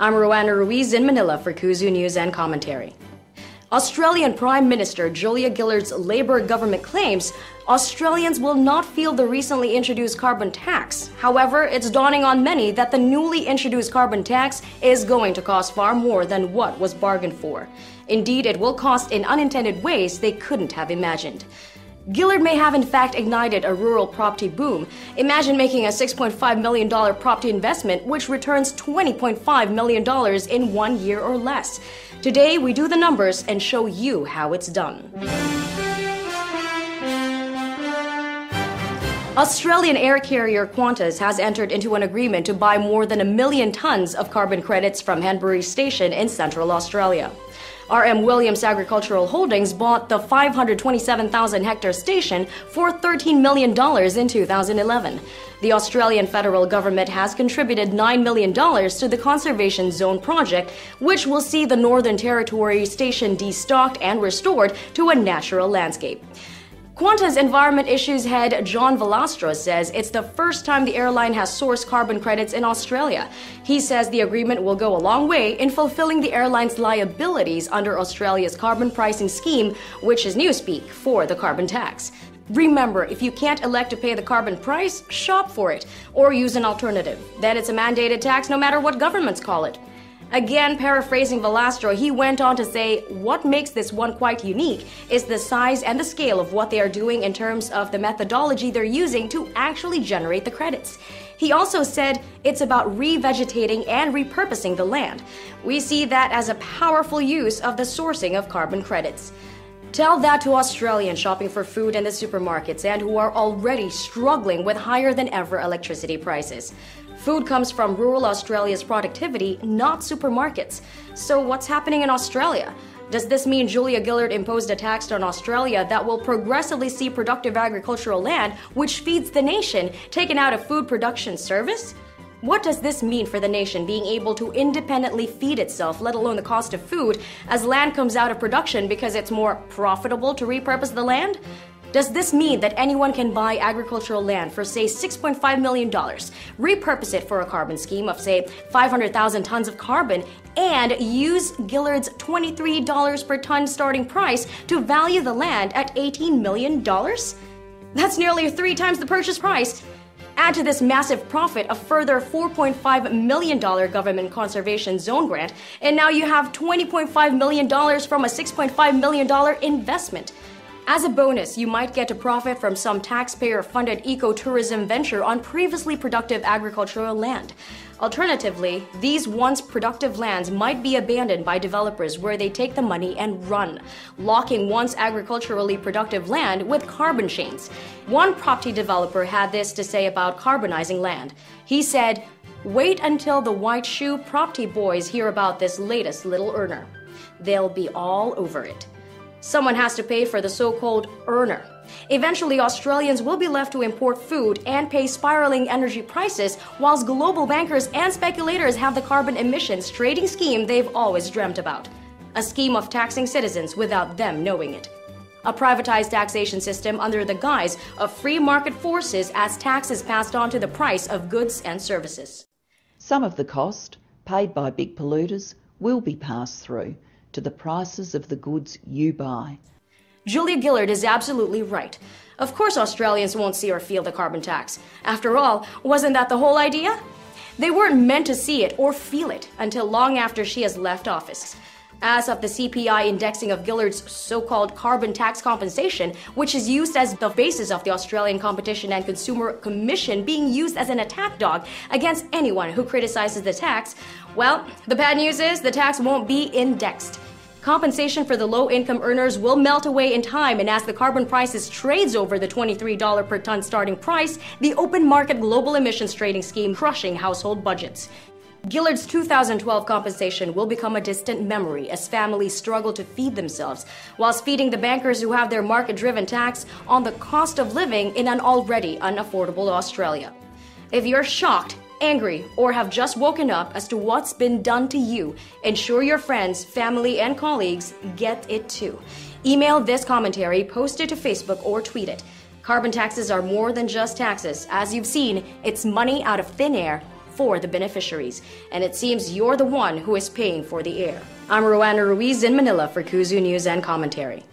I'm Rowena Ruiz in Manila for Kuzu News and Commentary. Australian Prime Minister Julia Gillard's Labor government claims Australians will not feel the recently introduced carbon tax. However, it's dawning on many that the newly introduced carbon tax is going to cost far more than what was bargained for. Indeed, it will cost in unintended ways they couldn't have imagined. Gillard may have in fact ignited a rural property boom. Imagine making a $6.5 million property investment which returns $20.5 million in 1 year or less. Today, we do the numbers and show you how it's done. Australian air carrier Qantas has entered into an agreement to buy more than 1 million tons of carbon credits from Henbury Station in Central Australia. R.M. Williams Agricultural Holdings bought the 527,000-hectare station for $13 million in 2011. The Australian federal government has contributed $9 million to the Conservation Zone project, which will see the Northern Territory station destocked and restored to a natural landscape. Qantas Environment Issues head John Valastro says it's the first time the airline has sourced carbon credits in Australia. He says the agreement will go a long way in fulfilling the airline's liabilities under Australia's carbon pricing scheme, which is newspeak for the carbon tax. Remember, if you can't elect to pay the carbon price, shop for it or use an alternative. Then it's a mandated tax no matter what governments call it. Again, paraphrasing Valastro, he went on to say, what makes this one quite unique is the size and the scale of what they are doing in terms of the methodology they're using to actually generate the credits. He also said it's about revegetating and repurposing the land. We see that as a powerful use of the sourcing of carbon credits. Tell that to Australians shopping for food in the supermarkets and who are already struggling with higher than ever electricity prices. Food comes from rural Australia's productivity, not supermarkets. So what's happening in Australia? Does this mean Julia Gillard imposed a tax on Australia that will progressively see productive agricultural land, which feeds the nation, taken out of food production service? What does this mean for the nation being able to independently feed itself, let alone the cost of food, as land comes out of production because it's more profitable to repurpose the land? Does this mean that anyone can buy agricultural land for, say, $6.5 million, repurpose it for a carbon scheme of, say, 500,000 tons of carbon, and use Gillard's $23 per ton starting price to value the land at $18 million? That's nearly 3 times the purchase price. Add to this massive profit a further $4.5 million government conservation zone grant, and now you have $20.5 million from a $6.5 million investment. As a bonus, you might get to profit from some taxpayer-funded ecotourism venture on previously productive agricultural land. Alternatively, these once productive lands might be abandoned by developers where they take the money and run, locking once agriculturally productive land with carbon chains. One property developer had this to say about carbonizing land. He said, "Wait until the white shoe property boys hear about this latest little earner. They'll be all over it." Someone has to pay for the so-called earner. Eventually, Australians will be left to import food and pay spiraling energy prices, whilst global bankers and speculators have the carbon emissions trading scheme they've always dreamt about. A scheme of taxing citizens without them knowing it. A privatized taxation system under the guise of free market forces as taxes passed on to the price of goods and services. Some of the cost, paid by big polluters, will be passed through to the prices of the goods you buy. Julia Gillard is absolutely right. Of course Australians won't see or feel the carbon tax. After all, wasn't that the whole idea? They weren't meant to see it or feel it until long after she has left office. As of the CPI indexing of Gillard's so-called carbon tax compensation, which is used as the basis of the Australian Competition and Consumer Commission being used as an attack dog against anyone who criticizes the tax, well, the bad news is the tax won't be indexed. Compensation for the low-income earners will melt away in time, and as the carbon prices trades over the $23 per ton starting price, the open market global emissions trading scheme crushing household budgets. Gillard's 2012 compensation will become a distant memory as families struggle to feed themselves, whilst feeding the bankers who have their market-driven tax on the cost of living in an already unaffordable Australia. If you're shocked, angry, or have just woken up as to what's been done to you, ensure your friends, family, and colleagues get it too. Email this commentary, post it to Facebook, or tweet it. Carbon taxes are more than just taxes. As you've seen, it's money out of thin air for the beneficiaries, and it seems you're the one who is paying for the air. I'm Roanna Ruiz in Manila for Kuzu News and Commentary.